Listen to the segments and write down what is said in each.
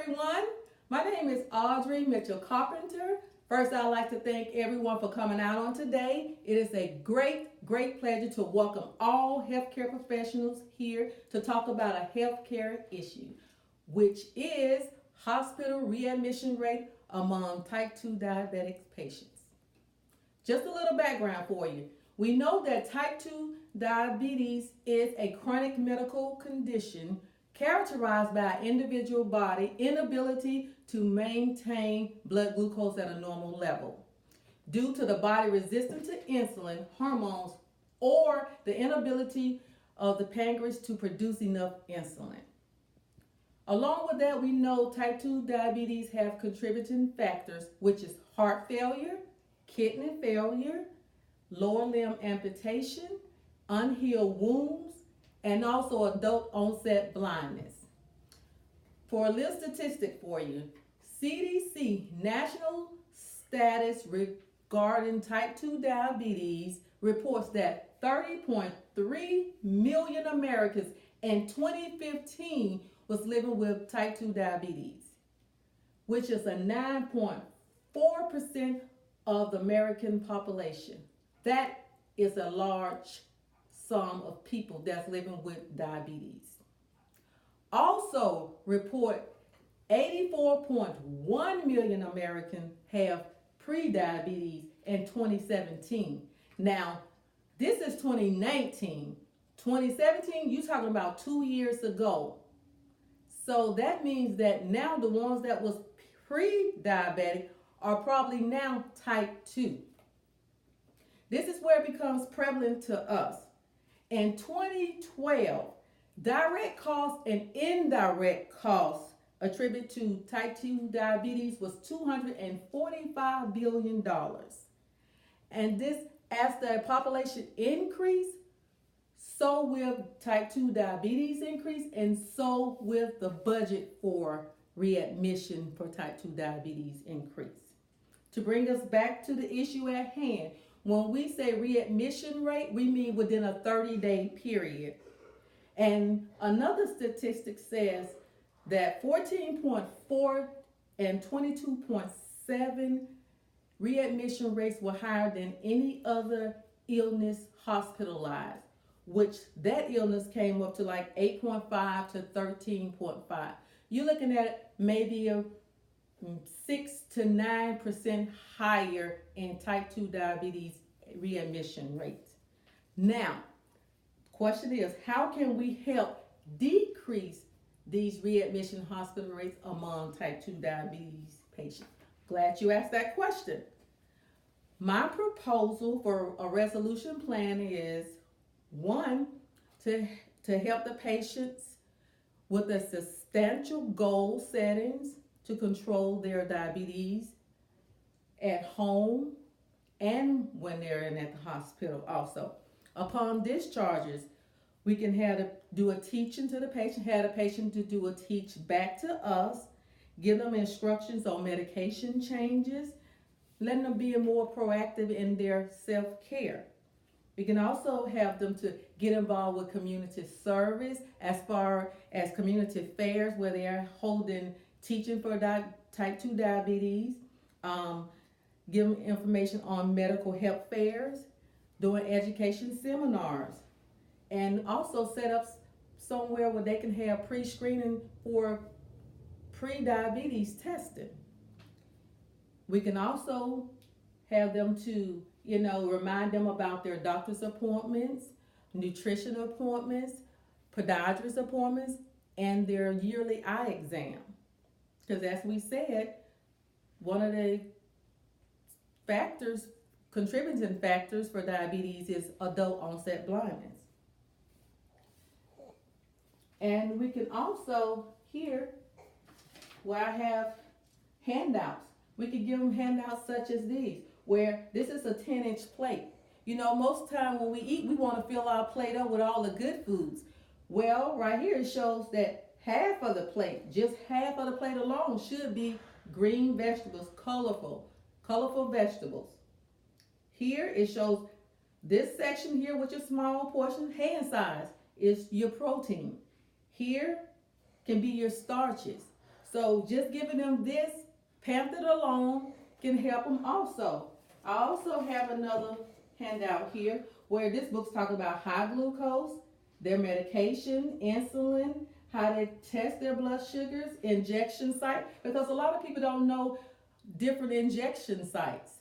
everyone. My name is Audrey Mitchell Carpenter. First, I'd like to thank everyone for coming out on today. It is a great pleasure to welcome all healthcare professionals here to talk about a healthcare issue, which is hospital readmission rate among type 2 diabetic patients. Just a little background for you. We know that type 2 diabetes is a chronic medical condition characterized by an individual body inability to maintain blood glucose at a normal level due to the body resistance to insulin, hormones, or the inability of the pancreas to produce enough insulin. Along with that, we know type 2 diabetes have contributing factors, which is heart failure, kidney failure, lower limb amputation, unhealed wounds, and also adult onset blindness. For a little statistic for you, CDC National Status regarding type 2 diabetes reports that 30.3 million Americans in 2015 was living with type 2 diabetes, which is a 9.4% of the American population. That is a large sum of people that's living with diabetes. Also report 84.1 million Americans have pre-diabetes in 2017. Now, this is 2019. 2017, you're talking about 2 years ago. So that means that now the ones that was pre-diabetic are probably now type 2. This is where it becomes prevalent to us. In 2012, direct costs and indirect costs attributed to type 2 diabetes was $245 billion. And this, as the population increased, so will type 2 diabetes increase, and so will the budget for readmission for type 2 diabetes increase. To bring us back to the issue at hand, when we say readmission rate, we mean within a 30-day period. And another statistic says that 14.4 and 22.7 readmission rates were higher than any other illness hospitalized, which that illness came up to like 8.5 to 13.5. You're looking at maybe a 6 to 9% higher in type 2 diabetes readmission rates. Now, the question is, how can we help decrease these readmission hospital rates among type 2 diabetes patients? Glad you asked that question. My proposal for a resolution plan is, one, to help the patients with a substantial goal settings to control their diabetes at home and when they're at the hospital also. Upon discharges, we can do a teaching to the patient, have the patient to do a teach back to us, give them instructions on medication changes, letting them be more proactive in their self-care. We can also have them to get involved with community service as far as community fairs where they are holding teaching for type 2 diabetes, give them information on medical health fairs, doing education seminars, and also set up somewhere where they can have pre-screening for pre-diabetes testing. We can also have them to, remind them about their doctor's appointments, nutrition appointments, podiatrist appointments, and their yearly eye exam. Because as we said, one of the contributing factors for diabetes is adult onset blindness. And we can also, here, where I have handouts, we could give them handouts such as these, where this is a 10-inch plate. Most time when we eat, we want to fill our plate up with all the good foods. Well, right here it shows that half of the plate, just half of the plate alone, should be green vegetables, colorful vegetables. Here it shows this section here, which is small portion, hand size, is your protein. Here can be your starches. So just giving them this pamphlet alone can help them also. I also have another handout here where this book's talking about high glucose, their medication, insulin, how they test their blood sugars, injection site, because a lot of people don't know different injection sites.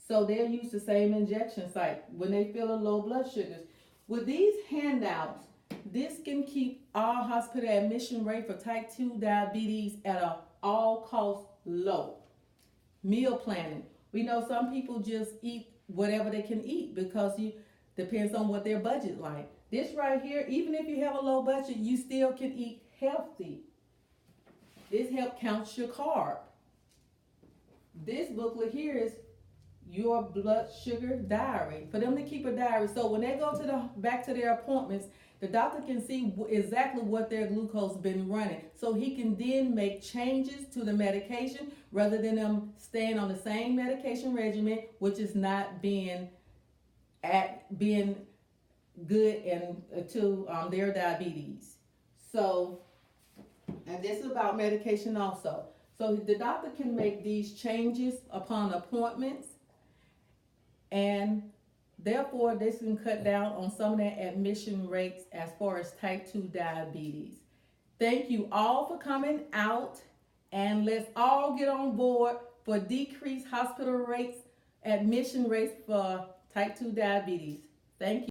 So they'll use the same injection site when they feel a low blood sugars. With these handouts, this can keep our hospital admission rate for type 2 diabetes at an all cost low. Meal planning. We know some people just eat whatever they can eat because you depends on what their budget like. This right here, even if you have a low budget, you still can eat healthy. This help counts your carb. This booklet here is your blood sugar diary for them to keep a diary. So when they go to the back to their appointments, the doctor can see exactly what their glucose been running, so he can then make changes to the medication rather than them staying on the same medication regimen, which is not being good and to their diabetes. So, and this is about medication also. So the doctor can make these changes upon appointments, and therefore this can cut down on some of the admission rates as far as type 2 diabetes. Thank you all for coming out, and let's all get on board for decreased hospital rates, admission rates for type 2 diabetes. Thank you.